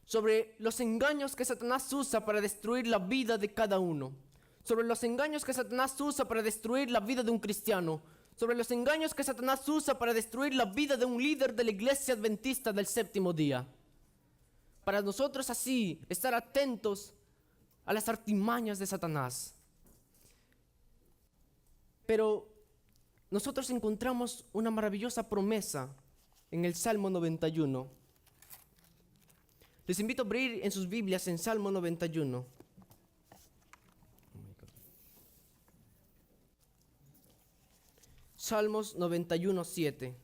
sobre los engaños que Satanás usa para destruir la vida de cada uno, sobre los engaños que Satanás usa para destruir la vida de un cristiano, sobre los engaños que Satanás usa para destruir la vida de un líder de la iglesia adventista del séptimo día. Para nosotros así estar atentos a las artimañas de Satanás. Pero nosotros encontramos una maravillosa promesa en el Salmo 91. Les invito a abrir en sus Biblias en Salmo 91. Salmos 91, 7.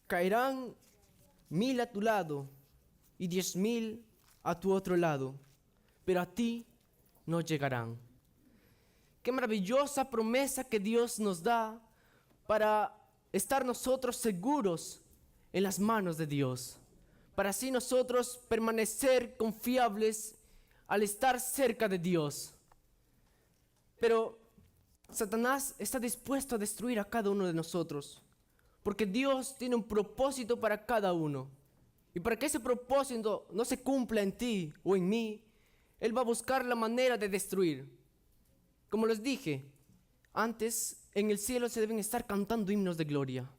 Caerán 1000 a tu lado y 10,000 a tu otro lado, pero a ti no llegarán. Qué maravillosa promesa que Dios nos da para estar nosotros seguros en las manos de Dios, para así nosotros permanecer confiables al estar cerca de Dios. Pero Satanás está dispuesto a destruir a cada uno de nosotros, porque Dios tiene un propósito para cada uno. Y para que ese propósito no se cumpla en ti o en mí, Él va a buscar la manera de destruir. Como les dije, antes en el cielo se deben estar cantando himnos de gloria.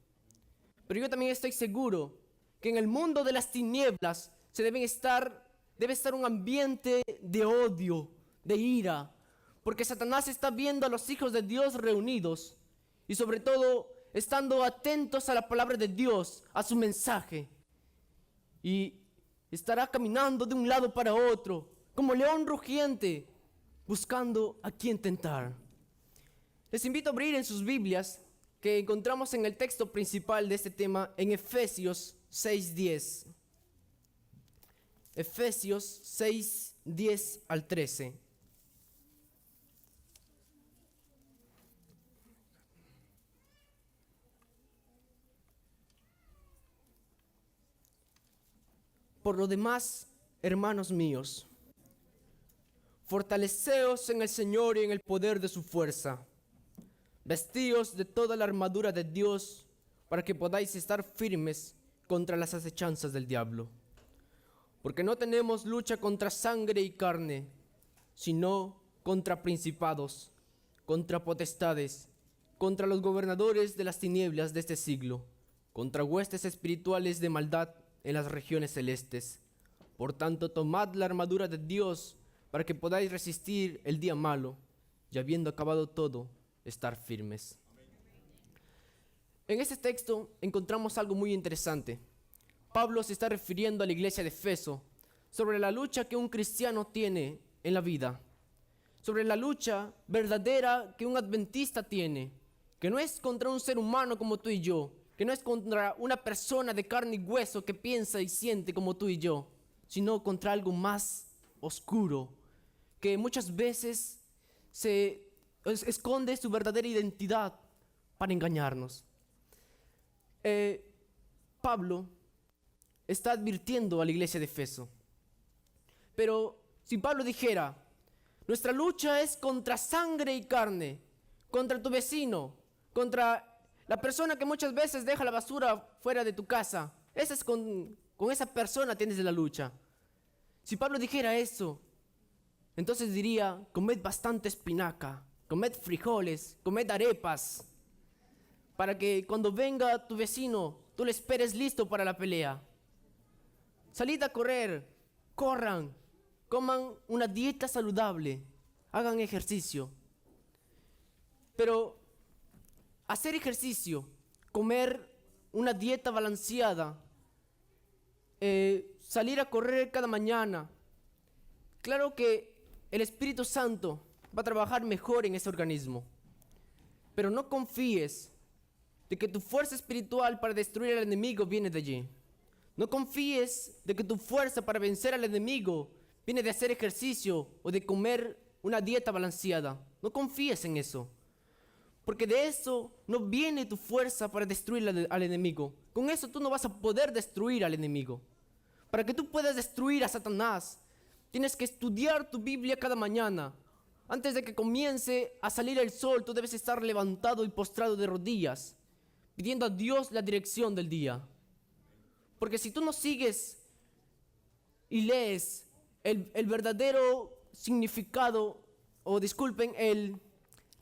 Pero yo también estoy seguro que en el mundo de las tinieblas debe estar un ambiente de odio, de ira, porque Satanás está viendo a los hijos de Dios reunidos y sobre todo estando atentos a la palabra de Dios, a su mensaje, y estará caminando de un lado para otro como león rugiente, buscando a quien tentar. Les invito a abrir en sus Biblias, que encontramos en el texto principal de este tema, en Efesios 6:10. Efesios 6:10 al 13. Por lo demás, hermanos míos, fortaleceos en el Señor y en el poder de su fuerza. Vestíos de toda la armadura de Dios para que podáis estar firmes contra las acechanzas del diablo. Porque no tenemos lucha contra sangre y carne, sino contra principados, contra potestades, contra los gobernadores de las tinieblas de este siglo, contra huestes espirituales de maldad en las regiones celestes. Por tanto, tomad la armadura de Dios para que podáis resistir el día malo, y habiendo acabado todo, estar firmes. En este texto encontramos algo muy interesante. Pablo se está refiriendo a la iglesia de Efeso sobre la lucha que un cristiano tiene en la vida, sobre la lucha verdadera que un adventista tiene, que no es contra un ser humano como tú y yo, que no es contra una persona de carne y hueso que piensa y siente como tú y yo, sino contra algo más oscuro, que muchas veces se esconde su verdadera identidad para engañarnos. Pablo está advirtiendo a la iglesia de Efeso. Pero si Pablo dijera, nuestra lucha es contra sangre y carne, contra tu vecino, contra la persona que muchas veces deja la basura fuera de tu casa, con esa persona tienes la lucha. Si Pablo dijera eso, entonces diría, comed bastante espinaca, comed frijoles, comed arepas, para que cuando venga tu vecino, tú le esperes listo para la pelea. Salid a correr, corran, coman una dieta saludable, hagan ejercicio. Pero hacer ejercicio, comer una dieta balanceada, salir a correr cada mañana, claro que el Espíritu Santo va a trabajar mejor en ese organismo. Pero no confíes de que tu fuerza espiritual para destruir al enemigo viene de allí. No confíes de que tu fuerza para vencer al enemigo viene de hacer ejercicio o de comer una dieta balanceada. No confíes en eso. Porque de eso no viene tu fuerza para destruir al enemigo. Con eso tú no vas a poder destruir al enemigo. Para que tú puedas destruir a Satanás, tienes que estudiar tu Biblia cada mañana. Antes de que comience a salir el sol, tú debes estar levantado y postrado de rodillas. pidiendo a Dios la dirección del día. Porque si tú no sigues y lees el verdadero significado, o disculpen,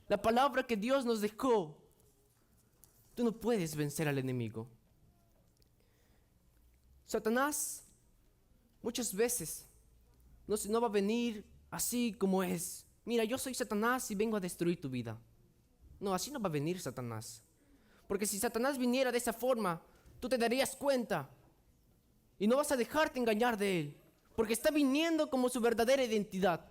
la palabra que Dios nos dejó, tú no puedes vencer al enemigo. Satanás muchas veces no va a venir así como es. Mira, yo soy Satanás y vengo a destruir tu vida. No, así no va a venir Satanás. Porque si Satanás viniera de esa forma, tú te darías cuenta y no vas a dejarte engañar de él, porque está viniendo como su verdadera identidad.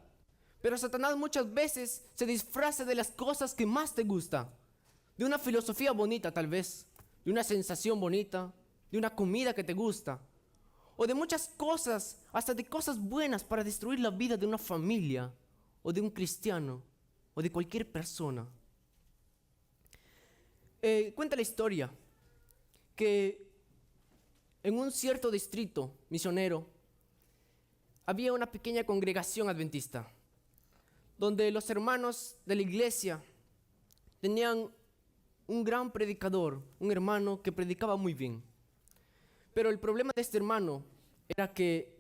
Pero Satanás muchas veces se disfraza de las cosas que más te gustan, de una filosofía bonita tal vez, de una sensación bonita, de una comida que te gusta, o de muchas cosas, hasta de cosas buenas para destruir la vida de una familia, o de un cristiano, o de cualquier persona. Cuenta la historia que en un cierto distrito misionero había una pequeña congregación adventista, donde los hermanos de la iglesia tenían un gran predicador, un hermano que predicaba muy bien. Pero el problema de este hermano era que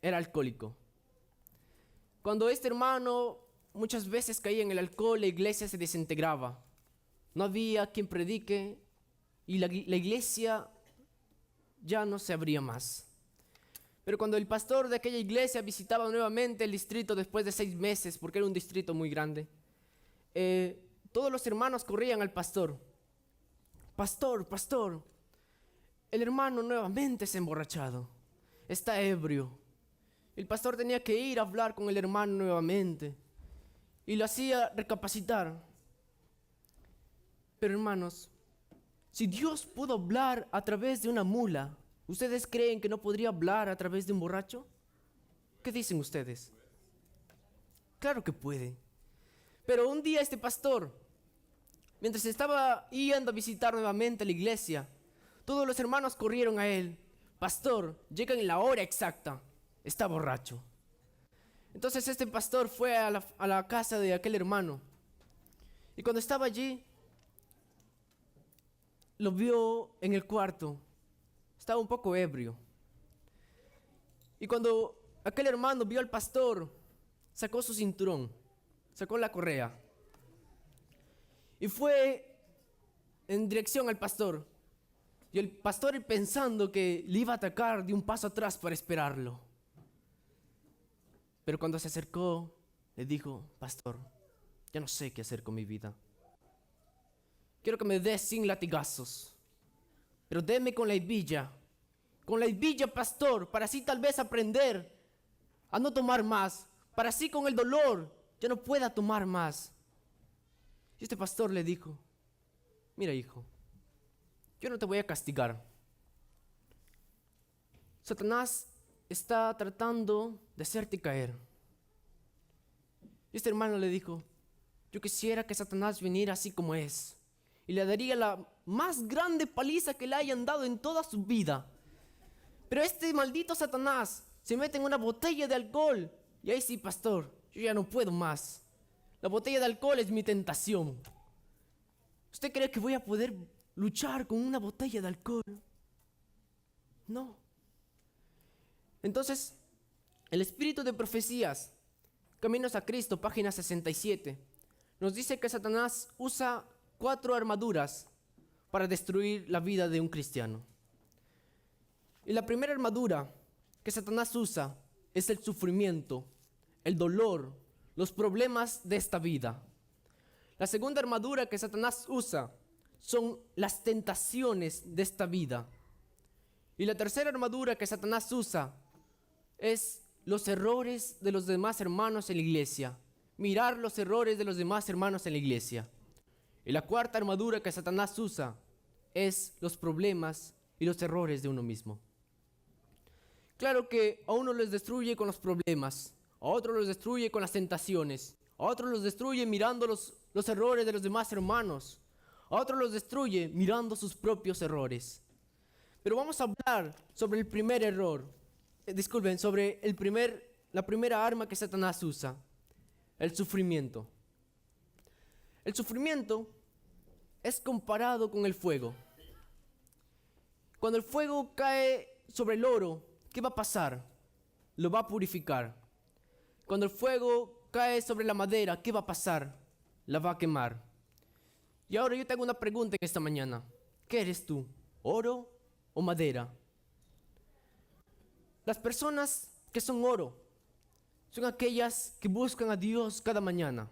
era alcohólico. Cuando este hermano muchas veces caía en el alcohol, la iglesia se desintegraba. No había quien predique y la iglesia ya no se abría más. Pero cuando el pastor de aquella iglesia visitaba nuevamente el distrito después de 6 meses, porque era un distrito muy grande, todos los hermanos corrían al pastor. Pastor, pastor, el hermano nuevamente se ha emborrachado, está ebrio. El pastor tenía que ir a hablar con el hermano nuevamente y lo hacía recapacitar. Pero hermanos, si Dios pudo hablar a través de una mula, ¿ustedes creen que no podría hablar a través de un borracho? ¿Qué dicen ustedes? Claro que puede. Pero un día este pastor, mientras estaba yendo a visitar nuevamente la iglesia, todos los hermanos corrieron a él. Pastor, llegan en la hora exacta, está borracho. Entonces este pastor fue a la casa de aquel hermano. Y cuando estaba allí, lo vio en el cuarto. Estaba un poco ebrio. Y cuando aquel hermano vio al pastor, sacó su cinturón, sacó la correa y fue en dirección al pastor. Y el pastor, pensando que le iba a atacar, dio un paso atrás para esperarlo. Pero cuando se acercó, le dijo: pastor, ya no sé qué hacer con mi vida. Quiero que me des sin latigazos, pero deme con la hebilla, pastor, para así tal vez aprender a no tomar más, para así con el dolor ya no pueda tomar más. Y este pastor le dijo: mira, hijo, yo no te voy a castigar. Satanás está tratando de hacerte caer. Y este hermano le dijo: yo quisiera que Satanás viniera así como es, y le daría la más grande paliza que le hayan dado en toda su vida. Pero este maldito Satanás se mete en una botella de alcohol. Y ahí sí, pastor, yo ya no puedo más. La botella de alcohol es mi tentación. ¿Usted cree que voy a poder luchar con una botella de alcohol? No. Entonces, el espíritu de profecías, Caminos a Cristo, página 67, nos dice que Satanás usa 4 armaduras para destruir la vida de un cristiano. Y la primera armadura que Satanás usa es el sufrimiento, el dolor, los problemas de esta vida. La segunda armadura que Satanás usa son las tentaciones de esta vida. Y la tercera armadura que Satanás usa es los errores de los demás hermanos en la iglesia. Mirar los errores de los demás hermanos en la iglesia. Y la cuarta armadura que Satanás usa es los problemas y los errores de uno mismo. Claro que a uno los destruye con los problemas, a otro los destruye con las tentaciones, a otro los destruye mirando los errores de los demás hermanos, a otro los destruye mirando sus propios errores. Pero vamos a hablar sobre el primer error, sobre la primera arma que Satanás usa, el sufrimiento. El sufrimiento es comparado con el fuego. Cuando el fuego cae sobre el oro, ¿qué va a pasar? Lo va a purificar. Cuando el fuego cae sobre la madera, ¿qué va a pasar? La va a quemar. Y ahora yo te hago una pregunta en esta mañana. ¿Qué eres tú? ¿Oro o madera? Las personas que son oro son aquellas que buscan a Dios cada mañana.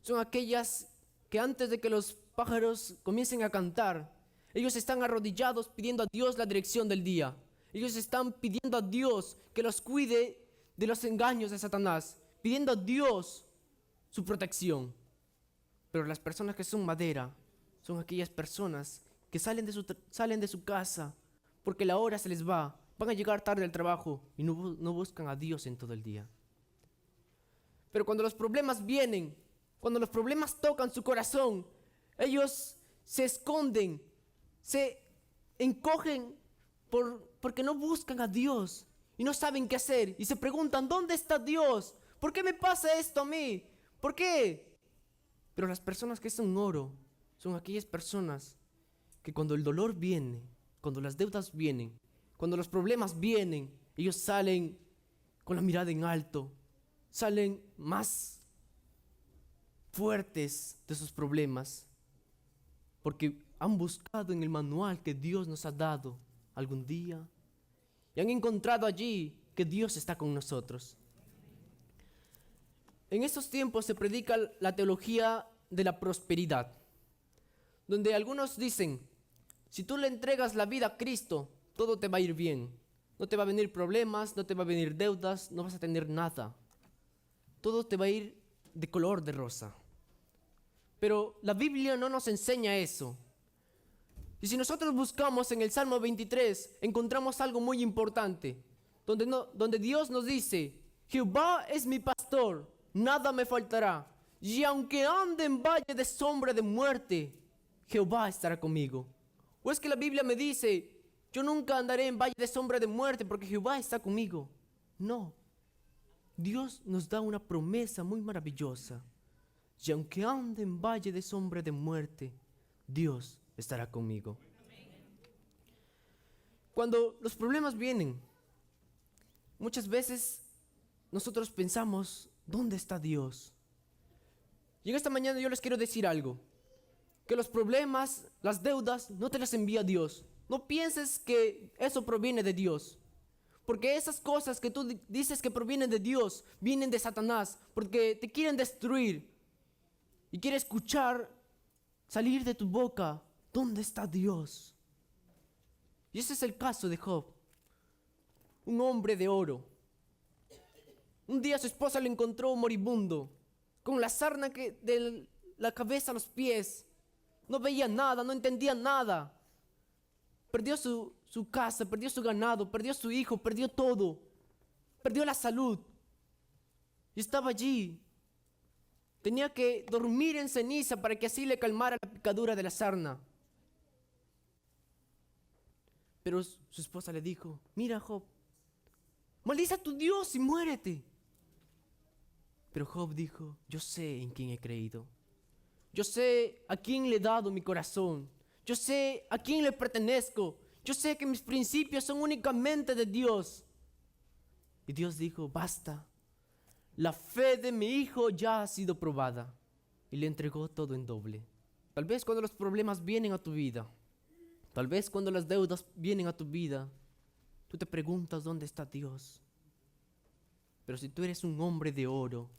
Son aquellas que antes de que los pájaros comiencen a cantar, ellos están arrodillados pidiendo a Dios la dirección del día. Ellos están pidiendo a Dios que los cuide de los engaños de Satanás, pidiendo a Dios su protección. Pero las personas que son madera son aquellas personas que salen de su casa porque la hora se les va, van a llegar tarde al trabajo y no buscan a Dios en todo el día. Pero cuando los problemas vienen, cuando los problemas tocan su corazón, ellos se esconden, se encogen porque no buscan a Dios y no saben qué hacer y se preguntan, ¿dónde está Dios? ¿Por qué me pasa esto a mí? ¿Por qué? Pero las personas que son oro son aquellas personas que cuando el dolor viene, cuando las deudas vienen, cuando los problemas vienen, ellos salen con la mirada en alto, salen más fuertes de sus problemas, porque han buscado en el manual que Dios nos ha dado algún día y han encontrado allí que Dios está con nosotros. En estos tiempos se predica la teología de la prosperidad, donde algunos dicen, si tú le entregas la vida a Cristo, todo te va a ir bien. No te va a venir problemas, no te va a venir deudas, no vas a tener nada. Todo te va a ir de color de rosa. Pero la Biblia no nos enseña eso. Y si nosotros buscamos en el Salmo 23, encontramos algo muy importante, donde Dios nos dice, Jehová es mi pastor, nada me faltará. Y aunque ande en valle de sombra de muerte, Jehová estará conmigo. ¿O es que la Biblia me dice, yo nunca andaré en valle de sombra de muerte porque Jehová está conmigo? No. Dios nos da una promesa muy maravillosa. Y aunque ande en valle de sombra de muerte, Dios estará conmigo. Cuando los problemas vienen, muchas veces nosotros pensamos, ¿dónde está Dios? Y en esta mañana yo les quiero decir algo. Que los problemas, las deudas, no te las envía Dios. No pienses que eso proviene de Dios. Porque esas cosas que tú dices que provienen de Dios, vienen de Satanás. Porque te quieren destruir. Y quiere escuchar salir de tu boca, ¿dónde está Dios? Y ese es el caso de Job. Un hombre de oro. Un día su esposa lo encontró moribundo, con la sarna de la cabeza a los pies. No veía nada, no entendía nada. Perdió su casa, perdió su ganado, perdió su hijo, perdió todo. Perdió la salud. Y estaba allí. Tenía que dormir en ceniza para que así le calmara la picadura de la sarna. Pero su esposa le dijo, mira Job, maldice a tu Dios y muérete. Pero Job dijo, yo sé en quién he creído. Yo sé a quién le he dado mi corazón. Yo sé a quién le pertenezco. Yo sé que mis principios son únicamente de Dios. Y Dios dijo, basta. La fe de mi hijo ya ha sido probada. Y le entregó todo en doble. Tal vez cuando los problemas vienen a tu vida, tal vez cuando las deudas vienen a tu vida, tú te preguntas dónde está Dios. Pero si tú eres un hombre de oro,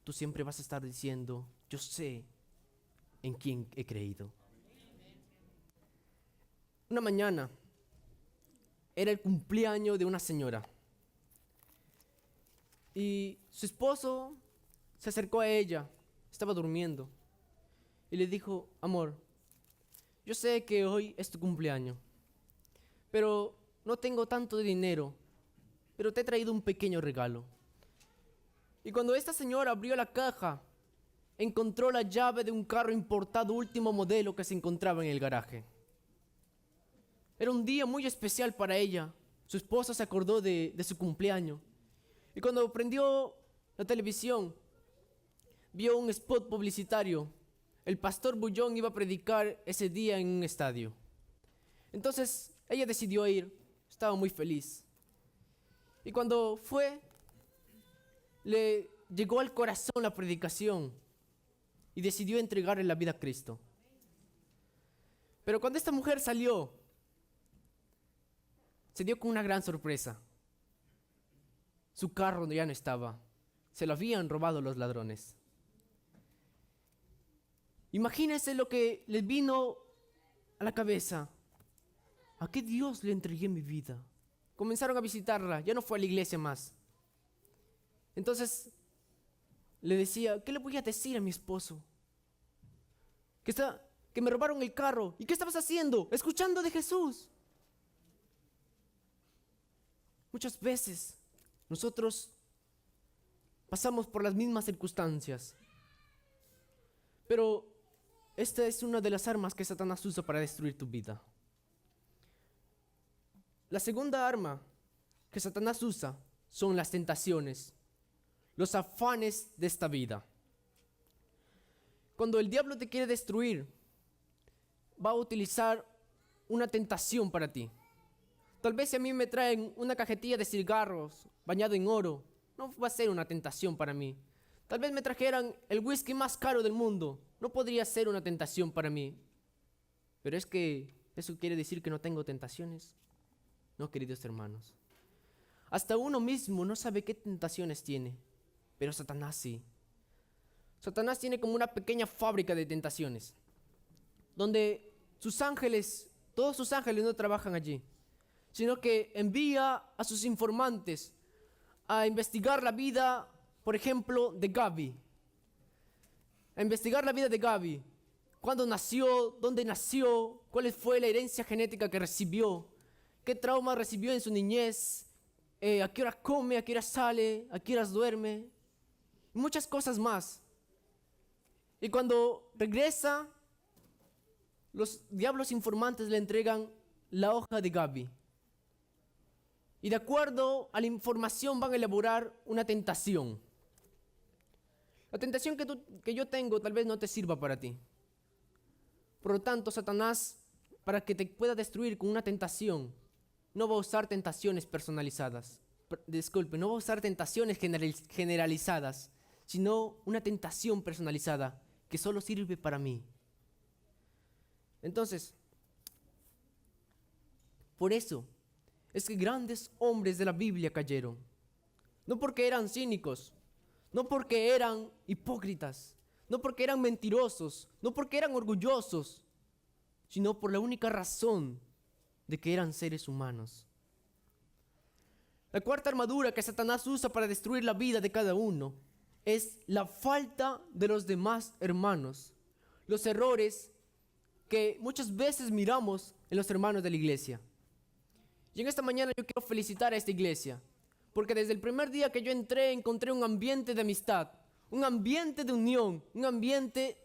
tú siempre vas a estar diciendo, yo sé en quién he creído. Una mañana era el cumpleaños de una señora y su esposo se acercó a ella, estaba durmiendo y le dijo, amor, yo sé que hoy es tu cumpleaños, pero no tengo tanto dinero, pero te he traído un pequeño regalo. Y cuando esta señora abrió la caja, encontró la llave de un carro importado último modelo que se encontraba en el garaje. Era un día muy especial para ella. Su esposa se acordó de su cumpleaños. Y cuando prendió la televisión, vio un spot publicitario. El pastor Bullón iba a predicar ese día en un estadio. Entonces ella decidió ir, estaba muy feliz. Y cuando fue, le llegó al corazón la predicación y decidió entregarle la vida a Cristo. Pero cuando esta mujer salió, se dio con una gran sorpresa. Su carro ya no estaba. Se lo habían robado los ladrones. Imagínense lo que les vino a la cabeza. ¿A qué Dios le entregué mi vida? Comenzaron a visitarla, ya no fue a la iglesia más. Entonces le decía, ¿qué le voy a decir a mi esposo? Que me robaron el carro. ¿Y qué estabas haciendo? Escuchando de Jesús. Muchas veces nosotros pasamos por las mismas circunstancias. Pero esta es una de las armas que Satanás usa para destruir tu vida. La segunda arma que Satanás usa son las tentaciones, los afanes de esta vida. Cuando el diablo te quiere destruir, va a utilizar una tentación para ti. Tal vez si a mí me traen una cajetilla de cigarros bañado en oro, no va a ser una tentación para mí. Tal vez me trajeran el whisky más caro del mundo, no podría ser una tentación para mí. Pero es que eso quiere decir que no tengo tentaciones. No, queridos hermanos. Hasta uno mismo no sabe qué tentaciones tiene, pero Satanás sí. Satanás tiene como una pequeña fábrica de tentaciones, donde sus ángeles, todos sus ángeles no trabajan allí, sino que envía a sus informantes a investigar la vida, por ejemplo, de Gaby. A investigar la vida de Gaby. ¿Cuándo nació? ¿Dónde nació? ¿Cuál fue la herencia genética que recibió? ¿Qué trauma recibió en su niñez? ¿A qué hora come? ¿A qué hora sale? ¿A qué horas duerme? Y muchas cosas más. Y cuando regresa, los diablos informantes le entregan la hoja de Gaby. Y de acuerdo a la información van a elaborar una tentación. La tentación que yo tengo tal vez no te sirva para ti. Por lo tanto, Satanás, para que te pueda destruir con una tentación, no va a usar tentaciones personalizadas. No va a usar tentaciones generalizadas, sino una tentación personalizada que solo sirve para mí. Entonces, por eso es que grandes hombres de la Biblia cayeron. No porque eran cínicos, no porque eran hipócritas, no porque eran mentirosos, no porque eran orgullosos, sino por la única razón de que eran seres humanos. La cuarta armadura que Satanás usa para destruir la vida de cada uno es la falta de los demás hermanos, los errores que muchas veces miramos en los hermanos de la iglesia. Y en esta mañana yo quiero felicitar a esta iglesia, porque desde el primer día que yo encontré un ambiente de amistad, un ambiente de unión, un ambiente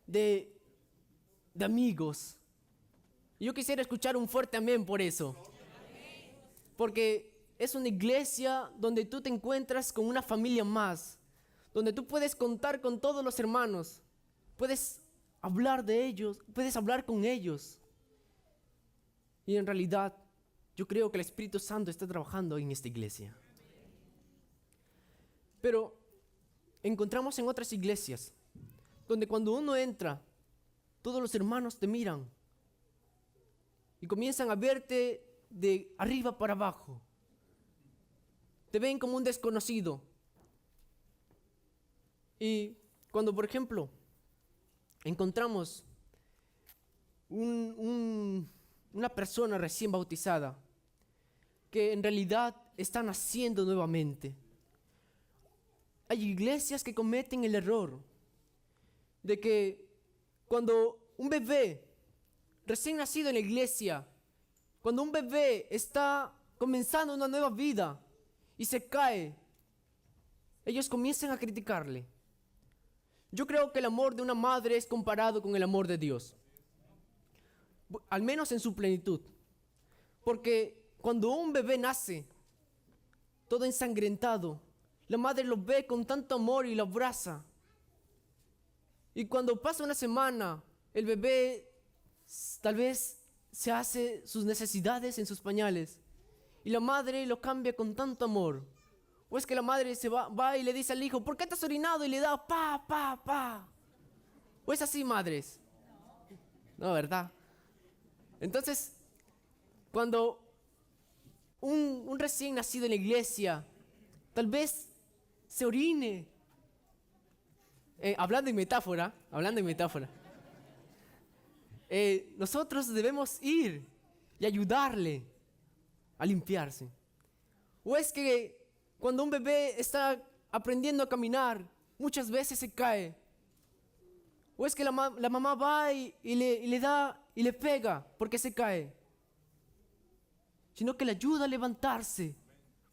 de amigos. Y yo quisiera escuchar un fuerte amén por eso. Porque es una iglesia donde tú te encuentras con una familia más, donde tú puedes contar con todos los hermanos, puedes hablar de ellos, puedes hablar con ellos. Y en realidad, yo creo que el Espíritu Santo está trabajando en esta iglesia. Pero encontramos en otras iglesias, donde cuando uno entra, todos los hermanos te miran y comienzan a verte de arriba para abajo. Te ven como un desconocido. Y cuando, por ejemplo, encontramos una persona recién bautizada que en realidad está naciendo nuevamente, hay iglesias que cometen el error de que cuando un bebé recién nacido en la iglesia, cuando un bebé está comenzando una nueva vida y se cae, ellos comienzan a criticarle. Yo creo que el amor de una madre es comparado con el amor de Dios, al menos en su plenitud, porque cuando un bebé nace todo ensangrentado, la madre lo ve con tanto amor y lo abraza. Y cuando pasa una semana, el bebé tal vez se hace sus necesidades en sus pañales y la madre lo cambia con tanto amor. O es que la madre va y le dice al hijo, ¿por qué te has orinado? Y le da pa. ¿O es así, madres? No, ¿verdad? Entonces, cuando un recién nacido en la iglesia tal vez se orine, hablando en metáfora, nosotros debemos ir y ayudarle a limpiarse. O es que cuando un bebé está aprendiendo a caminar, muchas veces se cae. O es que la mamá va y le da y le pega porque se cae. Sino que le ayuda a levantarse.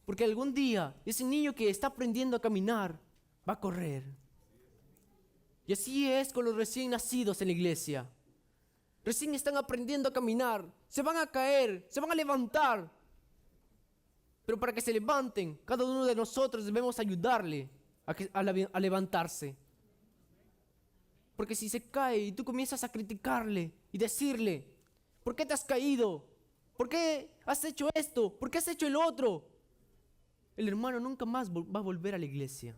Porque algún día ese niño que está aprendiendo a caminar va a correr. Y así es con los recién nacidos en la iglesia. Recién están aprendiendo a caminar. Se van a caer, se van a levantar. Pero para que se levanten, cada uno de nosotros debemos ayudarle a levantarse. Porque si se cae y tú comienzas a criticarle y decirle, ¿por qué te has caído? ¿Por qué has hecho esto? ¿Por qué has hecho el otro? El hermano nunca más va a volver a la iglesia.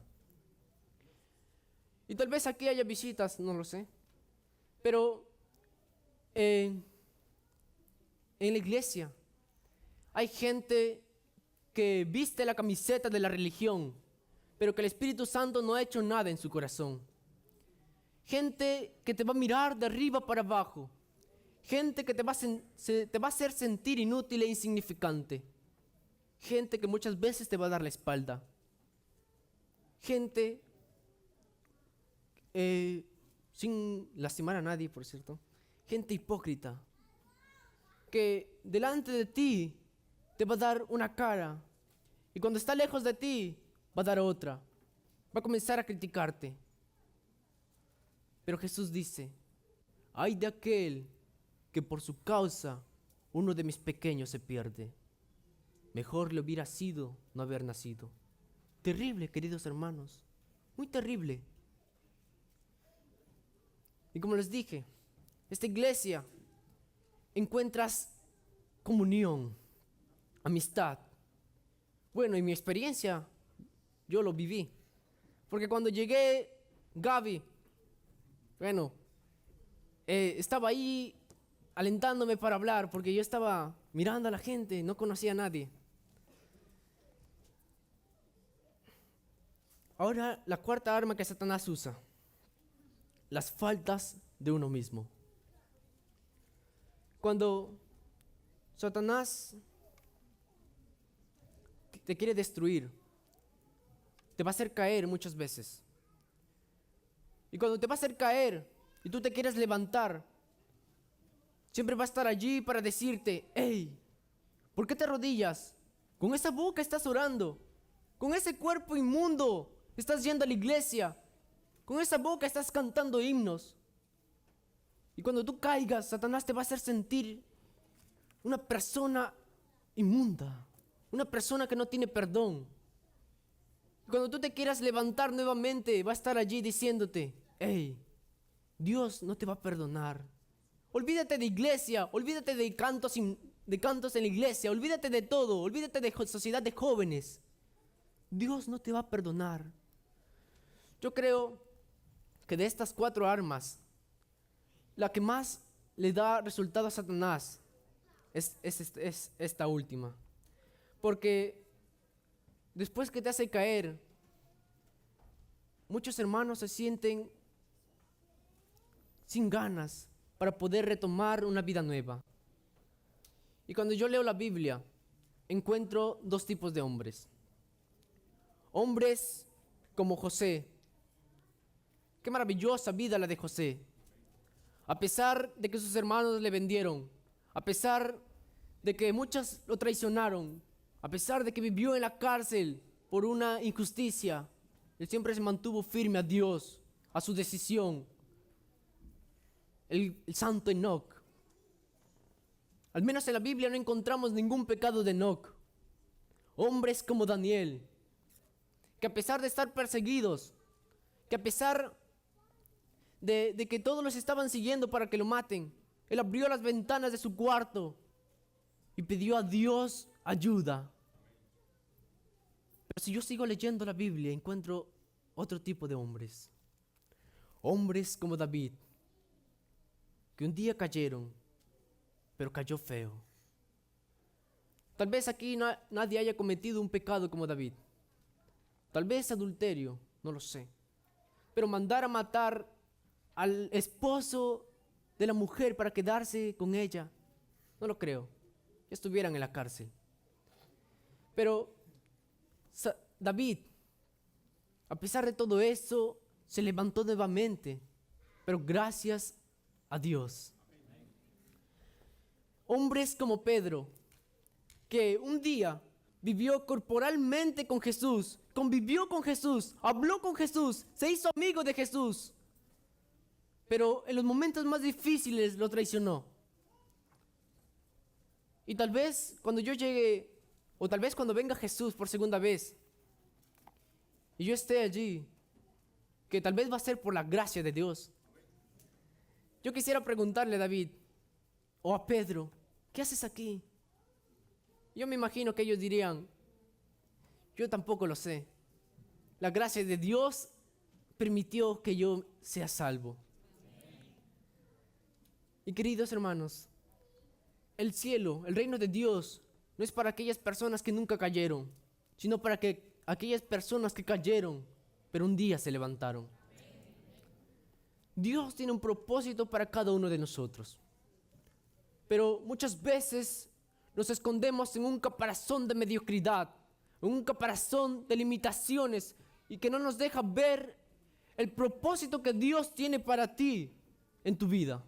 Y tal vez aquí haya visitas, no lo sé. Pero en la iglesia hay gente que viste la camiseta de la religión, pero que el Espíritu Santo no ha hecho nada en su corazón. Gente que te va a mirar de arriba para abajo. Gente que te va a hacer sentir inútil e insignificante. Gente que muchas veces te va a dar la espalda. Gente, sin lastimar a nadie, por cierto. Gente hipócrita. Que delante de ti te va a dar una cara. Y cuando está lejos de ti, va a dar otra. Va a comenzar a criticarte. Pero Jesús dice, ay de aquel que por su causa uno de mis pequeños se pierde. Mejor le hubiera sido no haber nacido. Terrible, queridos hermanos, muy terrible. Y como les dije, esta iglesia encuentras comunión, amistad. Bueno, en mi experiencia, yo lo viví. Porque cuando llegué, Gaby, estaba ahí alentándome para hablar, porque yo estaba mirando a la gente, no conocía a nadie. Ahora, la cuarta arma que Satanás usa, las faltas de uno mismo. Cuando Satanás te quiere destruir, te va a hacer caer muchas veces. Y cuando te va a hacer caer y tú te quieres levantar, siempre va a estar allí para decirte, hey, ¿por qué te arrodillas? Con esa boca estás orando. Con ese cuerpo inmundo estás yendo a la iglesia. Con esa boca estás cantando himnos. Y cuando tú caigas, Satanás te va a hacer sentir una persona inmunda. Una persona que no tiene perdón. Y cuando tú te quieras levantar nuevamente, va a estar allí diciéndote, hey, Dios no te va a perdonar. Olvídate de iglesia, olvídate de cantos en la iglesia, olvídate de todo, olvídate de sociedad de jóvenes. Dios no te va a perdonar. Yo creo que de estas 4 armas, la que más le da resultado a Satanás es esta última. Porque después que te hace caer, muchos hermanos se sienten sin ganas para poder retomar una vida nueva. Y cuando yo leo la Biblia, encuentro 2 tipos de hombres. Hombres como José. Qué maravillosa vida la de José. A pesar de que sus hermanos le vendieron, a pesar de que muchos lo traicionaron, a pesar de que vivió en la cárcel por una injusticia, él siempre se mantuvo firme a Dios, a su decisión. El santo Enoc. Al menos en la Biblia no encontramos ningún pecado de Enoc. Hombres como Daniel, que a pesar de estar perseguidos, que a pesar de que todos los estaban siguiendo para que lo maten, Él abrió las ventanas de su cuarto y pidió a Dios ayuda. Pero si yo sigo leyendo la Biblia, encuentro otro tipo de hombres. Hombres como David, que un día cayeron, pero cayó feo. Tal vez aquí nadie haya cometido un pecado como David. Tal vez adulterio, no lo sé. Pero mandar a matar al esposo de la mujer para quedarse con ella, no lo creo. Ya estuvieran en la cárcel. Pero David, a pesar de todo eso, se levantó nuevamente, pero gracias a Dios. Hombres como Pedro, que un día vivió corporalmente con Jesús, convivió con Jesús, habló con Jesús, se hizo amigo de Jesús, pero en los momentos más difíciles lo traicionó. Y tal vez cuando yo llegue, o tal vez cuando venga Jesús por segunda vez, y yo esté allí, que tal vez va a ser por la gracia de Dios, yo quisiera preguntarle a David o a Pedro, ¿qué haces aquí? Yo me imagino que ellos dirían, yo tampoco lo sé. La gracia de Dios permitió que yo sea salvo. Y queridos hermanos, el cielo, el reino de Dios, no es para aquellas personas que nunca cayeron, sino para aquellas personas que cayeron, pero un día se levantaron. Dios tiene un propósito para cada uno de nosotros. Pero muchas veces nos escondemos en un caparazón de mediocridad, en un caparazón de limitaciones y que no nos deja ver el propósito que Dios tiene para ti en tu vida.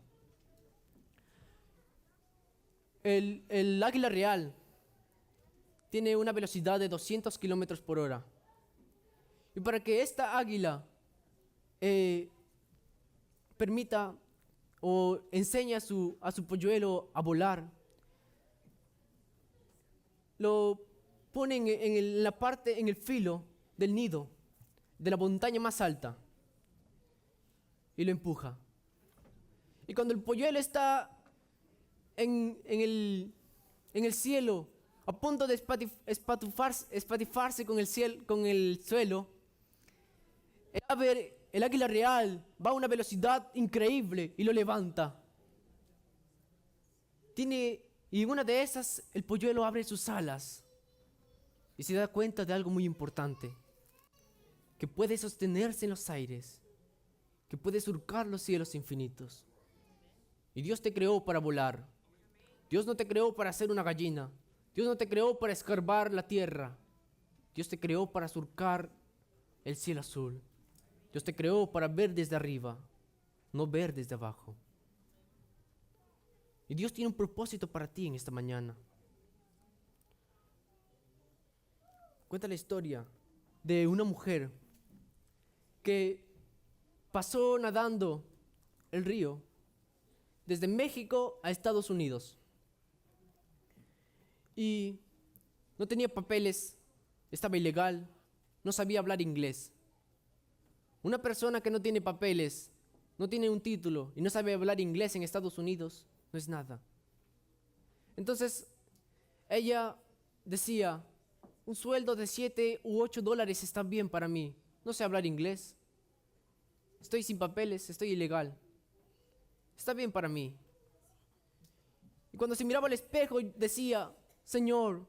El águila real tiene una velocidad de 200 kilómetros por hora. Y para que esta águila permita o enseñe a su polluelo a volar, lo ponen en la parte, en el filo del nido de la montaña más alta y lo empuja. Y cuando el polluelo está en el cielo, a punto de espatifarse con el suelo, el águila real va a una velocidad increíble y lo levanta. Y en una de esas, el polluelo abre sus alas y se da cuenta de algo muy importante, que puede sostenerse en los aires, que puede surcar los cielos infinitos. Y Dios te creó para volar. Dios no te creó para ser una gallina. Dios no te creó para escarbar la tierra. Dios te creó para surcar el cielo azul. Dios te creó para ver desde arriba, no ver desde abajo. Y Dios tiene un propósito para ti en esta mañana. Cuenta la historia de una mujer que pasó nadando el río desde México a Estados Unidos. Y no tenía papeles, estaba ilegal, no sabía hablar inglés. Una persona que no tiene papeles, no tiene un título y no sabe hablar inglés en Estados Unidos, no es nada. Entonces, ella decía, un sueldo de $7 u $8 está bien para mí. No sé hablar inglés. Estoy sin papeles, estoy ilegal. Está bien para mí. Y cuando se miraba al espejo decía, Señor,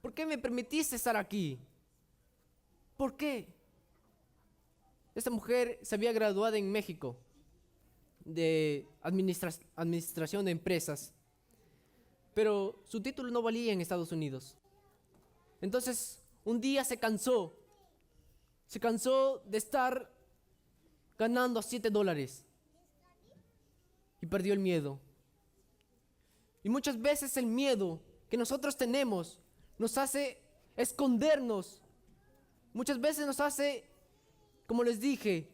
¿por qué me permitiste estar aquí? ¿Por qué? Esta mujer se había graduado en México de administración de empresas, pero su título no valía en Estados Unidos. Entonces, un día se cansó de estar ganando $7 y perdió el miedo. Y muchas veces el miedo que nosotros tenemos nos hace escondernos. Muchas veces nos hace, como les dije,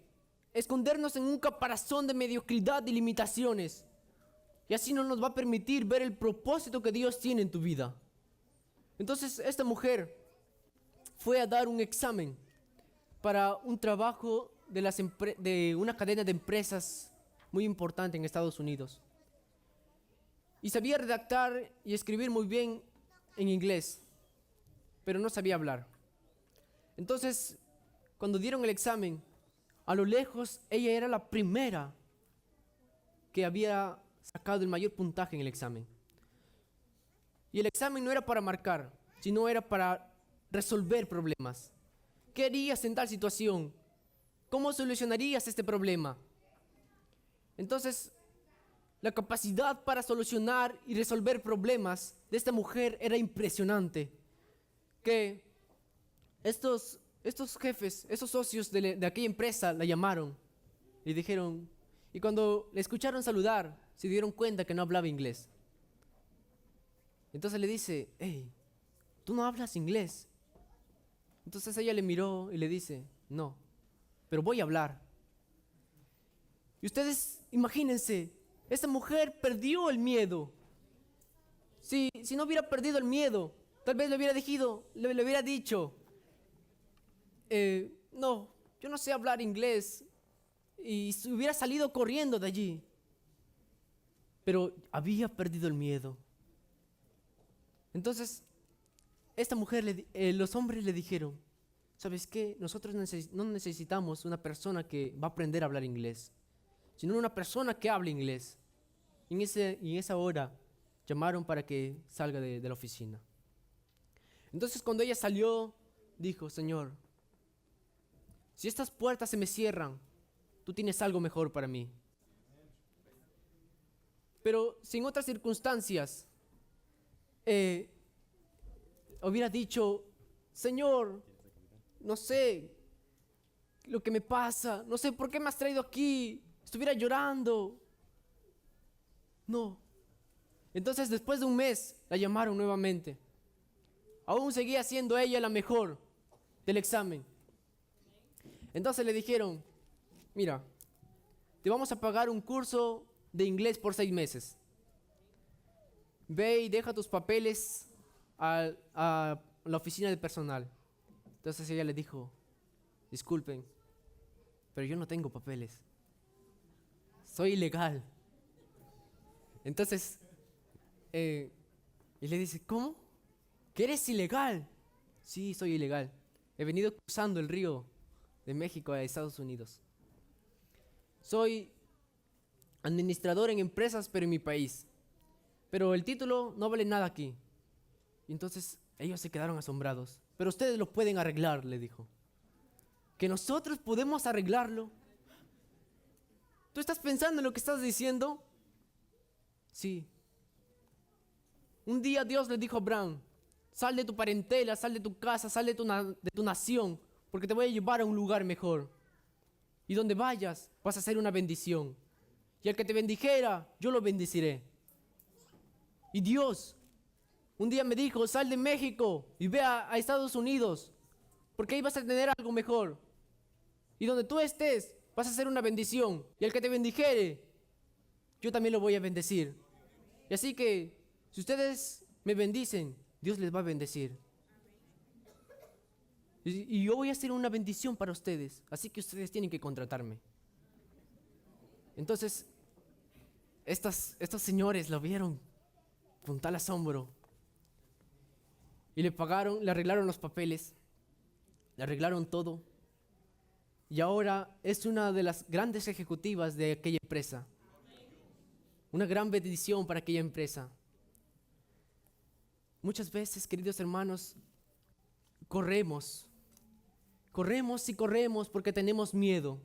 escondernos en un caparazón de mediocridad y limitaciones. Y así no nos va a permitir ver el propósito que Dios tiene en tu vida. Entonces esta mujer fue a dar un examen para un trabajo de una cadena de empresas muy importante en Estados Unidos. y sabía redactar y escribir muy bien en inglés, pero no sabía hablar. Entonces, cuando dieron el examen, a lo lejos ella era la primera que había sacado el mayor puntaje en el examen. Y el examen no era para marcar, sino era para resolver problemas. ¿Qué harías en tal situación? ¿Cómo solucionarías este problema? Entonces, la capacidad para solucionar y resolver problemas de esta mujer era impresionante. Que estos jefes, esos socios de aquella empresa la llamaron y dijeron, y cuando le escucharon saludar, se dieron cuenta que no hablaba inglés. Entonces le dice, hey, ¿tú no hablas inglés? Entonces ella le miró y le dice, no, pero voy a hablar. Y ustedes imagínense, esa mujer perdió el miedo. Si no hubiera perdido el miedo, tal vez le hubiera dicho, no, yo no sé hablar inglés. Y se hubiera salido corriendo de allí. Pero había perdido el miedo. Entonces, esta mujer, los hombres le dijeron, ¿sabes qué? Nosotros no necesitamos una persona que va a aprender a hablar inglés, sino una persona que hable inglés. Y en esa hora llamaron para que salga de la oficina. Entonces, cuando ella salió, dijo, Señor, si estas puertas se me cierran, tú tienes algo mejor para mí. Pero si en otras circunstancias hubiera dicho, Señor, no sé lo que me pasa, no sé por qué me has traído aquí, estuviera llorando. No. Entonces, después de un mes, la llamaron nuevamente. Aún seguía siendo ella la mejor del examen. Entonces le dijeron, mira, te vamos a pagar un curso de inglés por 6 meses. Ve y deja tus papeles a la oficina de personal. Entonces ella le dijo, disculpen, pero yo no tengo papeles. Soy ilegal. Entonces, y le dice, ¿cómo? ¿Que eres ilegal? Sí, soy ilegal. He venido cruzando el río de México a Estados Unidos. Soy administrador en empresas, pero en mi país. Pero el título no vale nada aquí. Y entonces ellos se quedaron asombrados. Pero ustedes lo pueden arreglar, le dijo. ¿Que nosotros podemos arreglarlo? ¿Tú estás pensando en lo que estás diciendo? Sí. Un día Dios le dijo a Abraham, sal de tu parentela, sal de tu casa, sal de tu nación, porque te voy a llevar a un lugar mejor. Y donde vayas, vas a ser una bendición. Y al que te bendijera, yo lo bendeciré. Y Dios un día me dijo, sal de México y ve a Estados Unidos, porque ahí vas a tener algo mejor. Y donde tú estés, vas a ser una bendición. Y al que te bendijere, yo también lo voy a bendecir. Y así que, si ustedes me bendicen, Dios les va a bendecir. Y yo voy a ser una bendición para ustedes. Así que ustedes tienen que contratarme. Entonces, estos señores lo vieron con tal asombro. Y le pagaron, le arreglaron los papeles, le arreglaron todo. Y ahora es una de las grandes ejecutivas de aquella empresa. Una gran bendición para aquella empresa. Muchas veces, queridos hermanos, corremos y corremos porque tenemos miedo.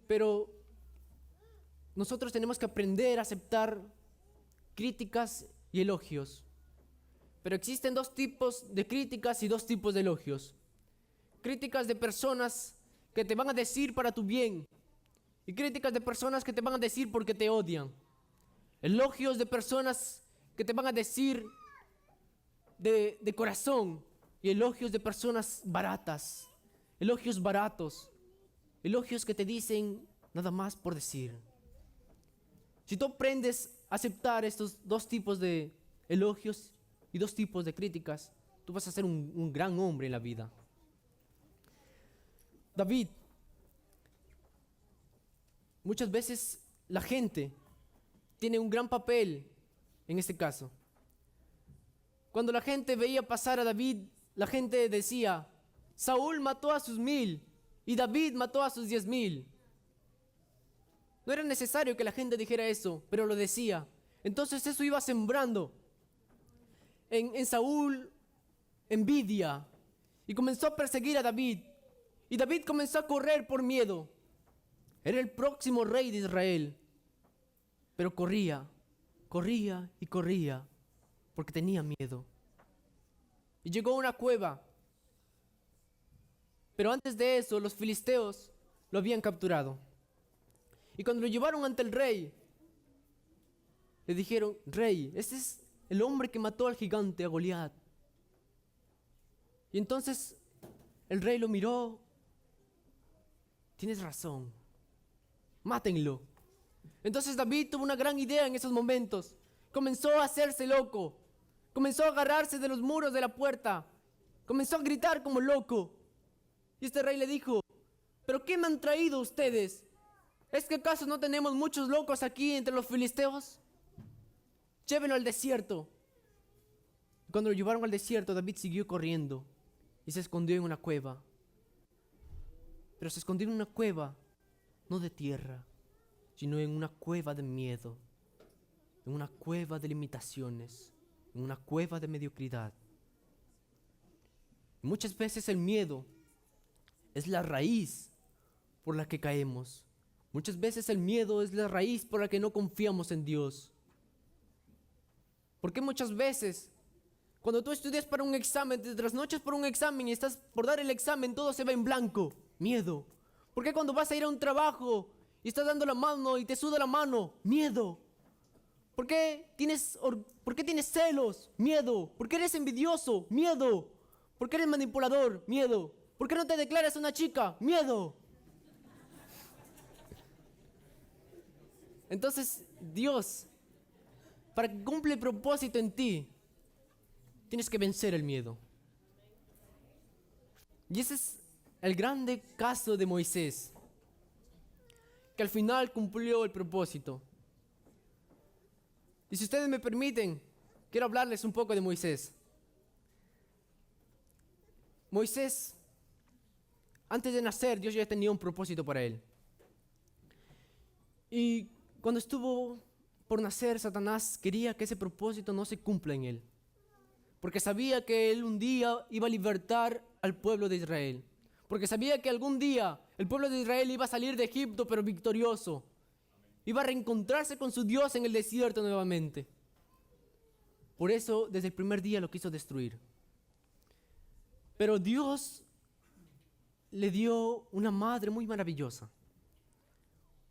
Pero nosotros tenemos que aprender a aceptar críticas y elogios. Pero existen 2 tipos de críticas y 2 tipos de elogios. Críticas de personas que te van a decir para tu bien y críticas de personas que te van a decir porque te odian. Elogios de personas que te van a decir de corazón y elogios de personas baratas, elogios baratos, elogios que te dicen nada más por decir. Si tú aprendes a aceptar estos 2 tipos de elogios y 2 tipos de críticas, tú vas a ser un gran hombre en la vida. David, muchas veces la gente tiene un gran papel en este caso. Cuando la gente veía pasar a David, la gente decía, Saúl mató a sus 1000 y David mató a sus 10,000. No era necesario que la gente dijera eso, pero lo decía. Entonces eso iba sembrando en Saúl envidia y comenzó a perseguir a David. Y David comenzó a correr por miedo. Era el próximo rey de Israel. Pero corría y corría porque tenía miedo. Y llegó a una cueva. Pero antes de eso, los filisteos lo habían capturado. Y cuando lo llevaron ante el rey, le dijeron, rey, este es el hombre que mató al gigante, a Goliat. Y entonces el rey lo miró. Tienes razón, mátenlo. Entonces David tuvo una gran idea en esos momentos. Comenzó a hacerse loco. Comenzó a agarrarse de los muros de la puerta. Comenzó a gritar como loco. Y este rey le dijo, ¿pero qué me han traído ustedes? ¿Es que acaso no tenemos muchos locos aquí entre los filisteos? Llévenlo al desierto. Cuando lo llevaron al desierto, David siguió corriendo y se escondió en una cueva. Pero se escondió en una cueva, no de tierra, sino en una cueva de miedo, en una cueva de limitaciones, en una cueva de mediocridad. Y muchas veces el miedo es la raíz por la que caemos. Muchas veces el miedo es la raíz por la que no confiamos en Dios. Porque muchas veces, cuando tú estudias para un examen, te trasnochas por un examen y estás por dar el examen, todo se va en blanco. Miedo. ¿Por qué cuando vas a ir a un trabajo y estás dando la mano y te suda la mano? Miedo. ¿Por qué tienes celos? Miedo. ¿Por qué eres envidioso? Miedo. ¿Por qué eres manipulador? Miedo. ¿Por qué no te declaras una chica? Miedo. Entonces, Dios, para que cumpla el propósito en ti, tienes que vencer el miedo. Y ese es el grande caso de Moisés, que al final cumplió el propósito. Y si ustedes me permiten, quiero hablarles un poco de Moisés. Moisés, antes de nacer, Dios ya tenía un propósito para él. Y cuando estuvo por nacer, Satanás quería que ese propósito no se cumpla en él, porque sabía que él un día iba a libertar al pueblo de Israel. Porque sabía que algún día el pueblo de Israel iba a salir de Egipto, pero victorioso. Iba a reencontrarse con su Dios en el desierto nuevamente. Por eso, desde el primer día lo quiso destruir. Pero Dios le dio una madre muy maravillosa.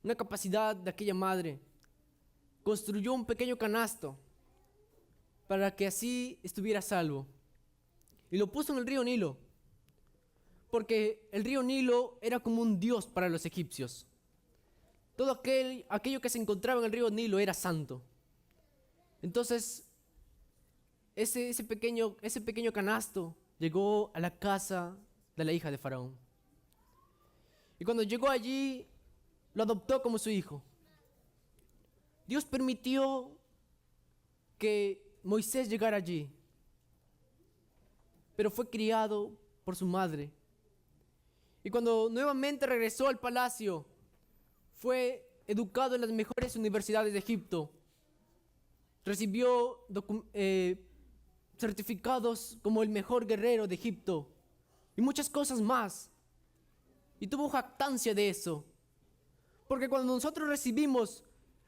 Una capacidad de aquella madre. Construyó un pequeño canasto para que así estuviera a salvo. Y lo puso en el río Nilo. Porque el río Nilo era como un dios para los egipcios. Todo aquello que se encontraba en el río Nilo era santo. Entonces, ese pequeño canasto llegó a la casa de la hija de Faraón. Y cuando llegó allí, lo adoptó como su hijo. Dios permitió que Moisés llegara allí, pero fue criado por su madre. Y cuando nuevamente regresó al palacio, fue educado en las mejores universidades de Egipto. Recibió certificados como el mejor guerrero de Egipto y muchas cosas más. Y tuvo jactancia de eso. Porque cuando nosotros recibimos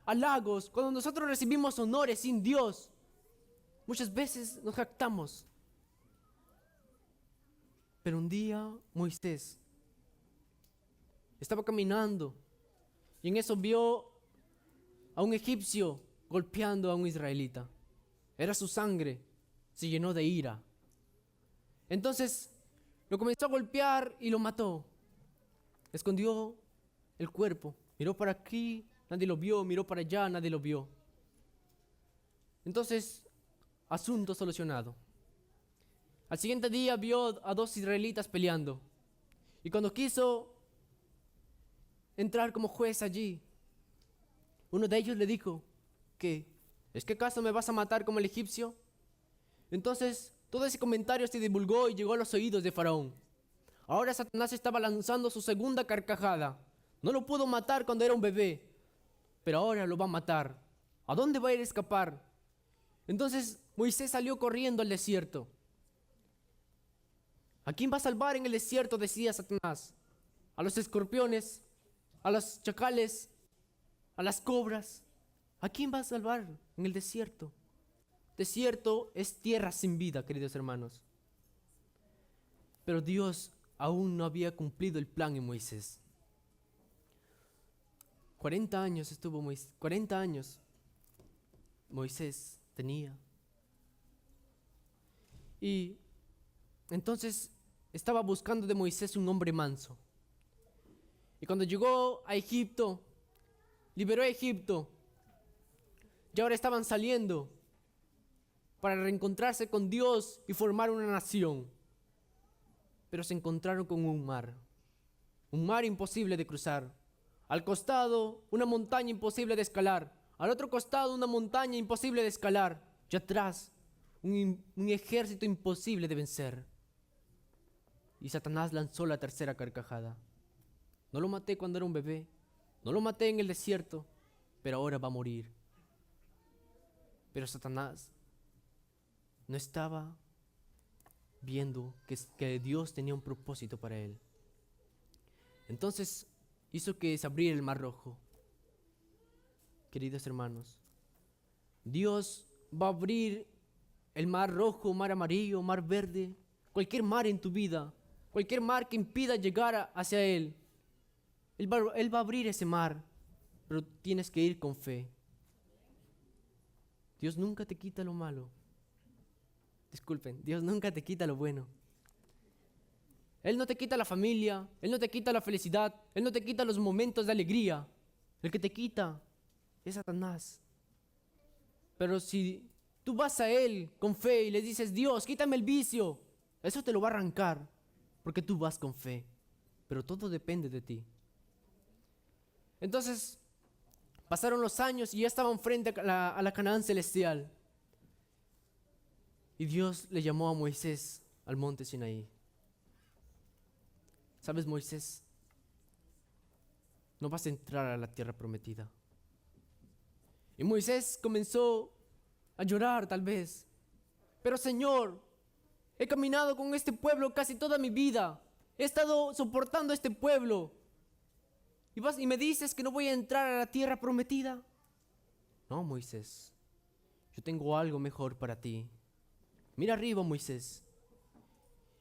halagos, cuando nosotros recibimos honores sin Dios, muchas veces nos jactamos. Pero un día Moisés estaba caminando y en eso vio a un egipcio golpeando a un israelita. Era su sangre, se llenó de ira. Entonces lo comenzó a golpear y lo mató. Escondió el cuerpo, miró para aquí, nadie lo vio, miró para allá, nadie lo vio. Entonces, asunto solucionado. Al siguiente día vio a 2 israelitas peleando. Y cuando quiso entrar como juez allí, uno de ellos le dijo, qué? ¿Es que acaso me vas a matar como el egipcio? Entonces, todo ese comentario se divulgó y llegó a los oídos de Faraón. Ahora Satanás estaba lanzando su segunda carcajada. No lo pudo matar cuando era un bebé, pero ahora lo va a matar. ¿A dónde va a ir a escapar? Entonces Moisés salió corriendo al desierto. ¿A quién va a salvar en el desierto?, decía Satanás. ¿A los escorpiones? ¿A los chacales? ¿A las cobras? ¿A quién va a salvar en el desierto? Desierto es tierra sin vida, queridos hermanos. Pero Dios aún no había cumplido el plan en Moisés. 40 años estuvo Moisés, 40 años Moisés tenía. Y entonces estaba buscando de Moisés un hombre manso. Y cuando llegó a Egipto, liberó a Egipto, y ahora estaban saliendo para reencontrarse con Dios y formar una nación. Pero se encontraron con un mar imposible de cruzar. Al costado, una montaña imposible de escalar. Al otro costado, una montaña imposible de escalar. Y atrás, un ejército imposible de vencer. Y Satanás lanzó la tercera carcajada. No lo maté cuando era un bebé. No lo maté en el desierto. Pero ahora va a morir. Pero Satanás no estaba viendo que Dios tenía un propósito para él. Entonces hizo que se abriera el mar rojo. Queridos hermanos, Dios va a abrir el mar rojo, mar amarillo, mar verde, cualquier mar en tu vida, cualquier mar que impida llegar hacia Él. Él va a abrir ese mar, pero tienes que ir con fe. Dios nunca te quita lo malo. Disculpen, Dios nunca te quita lo bueno. Él no te quita la familia, Él no te quita la felicidad, Él no te quita los momentos de alegría. El que te quita es Satanás. Pero si tú vas a Él con fe y le dices, Dios, quítame el vicio, eso te lo va a arrancar, porque tú vas con fe. Pero todo depende de ti. Entonces, pasaron los años y ya estaban frente a la Canaán celestial. Y Dios le llamó a Moisés al monte Sinaí. ¿Sabes, Moisés? No vas a entrar a la tierra prometida. Y Moisés comenzó a llorar tal vez. Pero Señor, he caminado con este pueblo casi toda mi vida. He estado soportando a este pueblo. Y me dices que no voy a entrar a la tierra prometida. No, Moisés, yo tengo algo mejor para ti. Mira arriba, Moisés.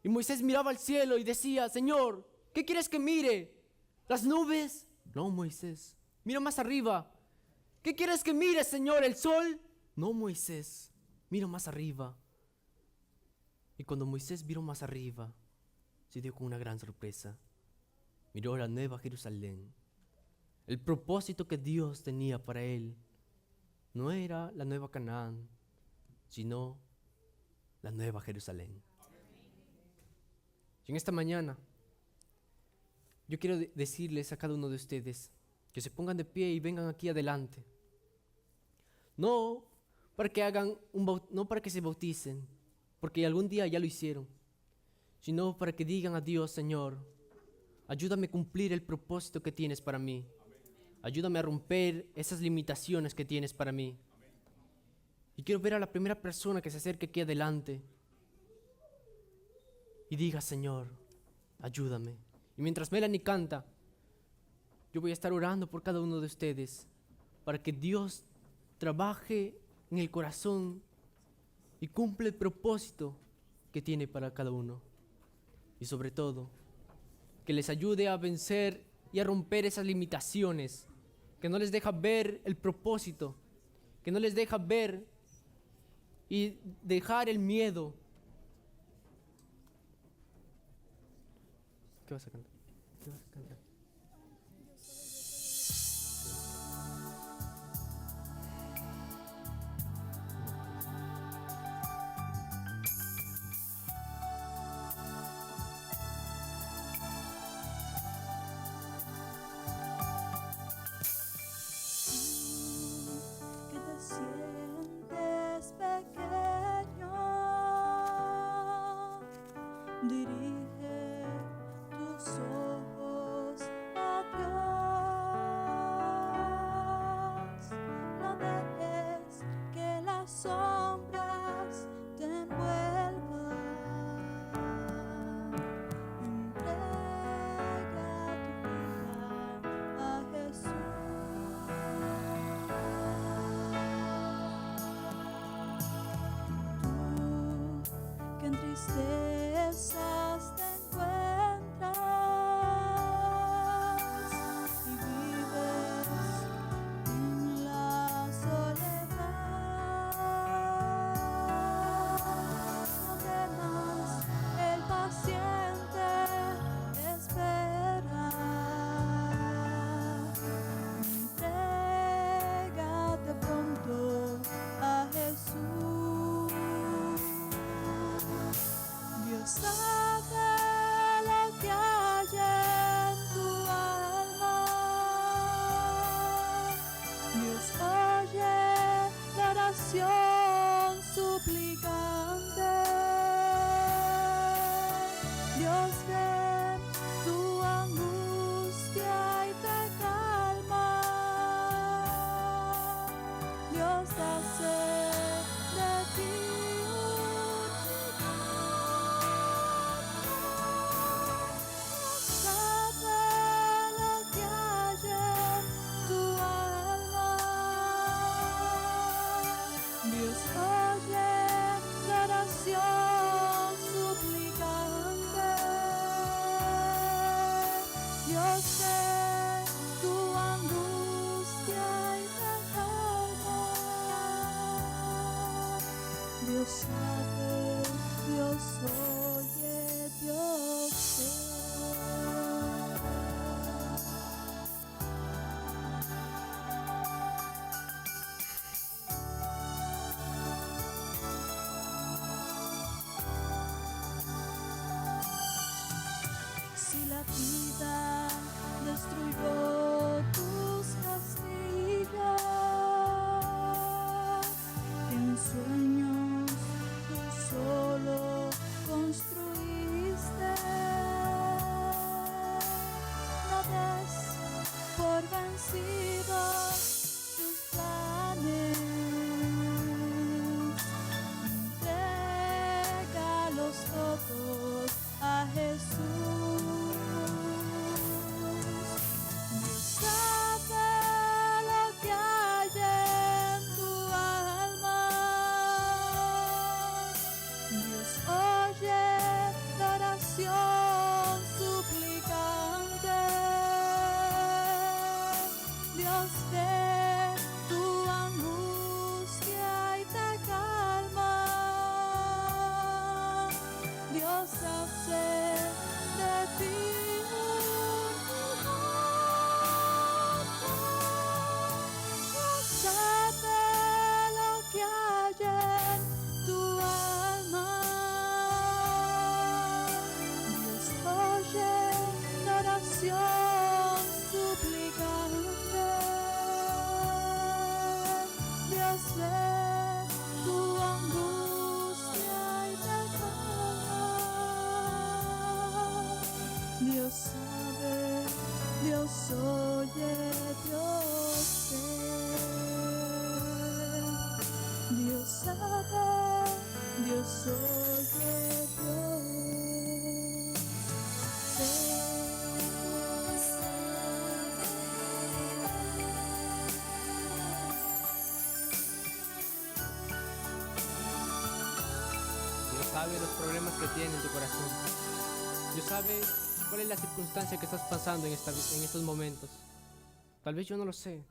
Y Moisés miraba al cielo y decía, Señor, ¿qué quieres que mire? ¿Las nubes? No, Moisés, mira más arriba. ¿Qué quieres que mire, Señor? ¿El sol? No, Moisés, mira más arriba. Y cuando Moisés miró más arriba, se dio con una gran sorpresa. Miró la nueva Jerusalén. El propósito que Dios tenía para él no era la nueva Canaán, sino la nueva Jerusalén. Y en esta mañana, yo quiero decirles a cada uno de ustedes que se pongan de pie y vengan aquí adelante. No para que no para que se bauticen, porque algún día ya lo hicieron, sino para que digan a Dios, Señor, ayúdame a cumplir el propósito que tienes para mí. Ayúdame a romper esas limitaciones que tienes para mí. Y quiero ver a la primera persona que se acerque aquí adelante y diga, Señor, ayúdame. Y mientras Melanie canta, yo voy a estar orando por cada uno de ustedes para que Dios trabaje en el corazón y cumpla el propósito que tiene para cada uno. Y sobre todo, que les ayude a vencer y a romper esas limitaciones que no les deja ver el propósito, que no les deja ver y dejar el miedo. ¿Qué vas a cantar? ¿Qué vas a cantar? sientes pequeño, dirige tus ojos a Dios. No dejes que las sombras te envuelvan. Entrega tu vida a Jesús. Tú que en tristezas te encuentras y vives en la soledad, no temas, el paciente espera. Entrégate pronto a Jesús. Dios sabe lo que hay en tu alma. Dios oye la oración suplicante. Dios ve tu angustia y te calma. Dios hace de ti un sabe lo que hay en tu alma. Dios oye la oración suplicante. Dios ve tu angustia y te calma. Dios sabe, Dios oye, Dios ve. Si la vida destruyó tus castillos, en sueños tú solo construiste, no des por vencidos tus planes. Entrégalos todos a Jesús. Dios sabe lo que hay en tu alma. Dios oye la oración suplicante. Dios ve tu angustia y te calma. Dios hace de ti un lugar. Dios sabe lo que hay en tu alma. Dios oye la oración suplicante. Dios ve tu angustia y te calma. Dios sabe, Dios oye, Dios ve. Dios sabe, Dios oye, Dios Dios sabe los problemas que tiene en tu corazón. Dios sabe cuál es la circunstancia que estás pasando en estos momentos. Tal vez yo no lo sé.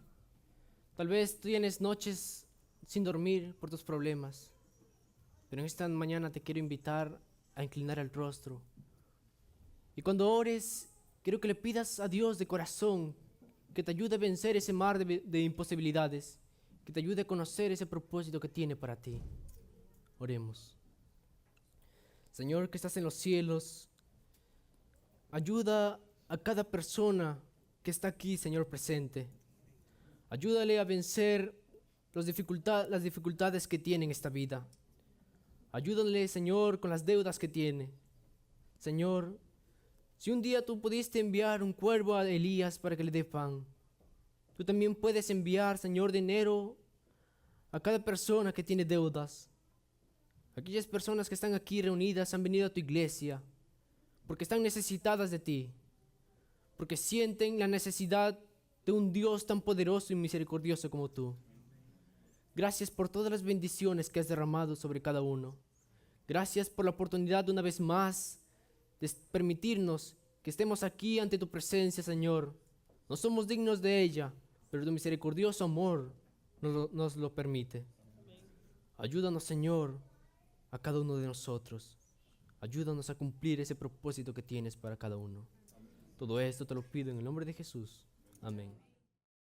Tal vez tú tienes noches sin dormir por tus problemas. Pero en esta mañana te quiero invitar a inclinar el rostro. Y cuando ores, quiero que le pidas a Dios de corazón que te ayude a vencer ese mar de imposibilidades, que te ayude a conocer ese propósito que tiene para ti. Oremos. Señor que estás en los cielos, ayuda a cada persona que está aquí, Señor, presente. Ayúdale a vencer las dificultades que tiene en esta vida. Ayúdale, Señor, con las deudas que tiene. Señor, si un día tú pudiste enviar un cuervo a Elías para que le dé pan, tú también puedes enviar, Señor, dinero a cada persona que tiene deudas. Aquellas personas que están aquí reunidas han venido a tu iglesia porque están necesitadas de ti, porque sienten la necesidad de un Dios tan poderoso y misericordioso como tú. Gracias por todas las bendiciones que has derramado sobre cada uno. Gracias por la oportunidad de una vez más de permitirnos que estemos aquí ante tu presencia, Señor. No somos dignos de ella, pero tu misericordioso amor nos lo permite. Ayúdanos, Señor, a cada uno de nosotros. Ayúdanos a cumplir ese propósito que tienes para cada uno. Todo esto te lo pido en el nombre de Jesús. Amén.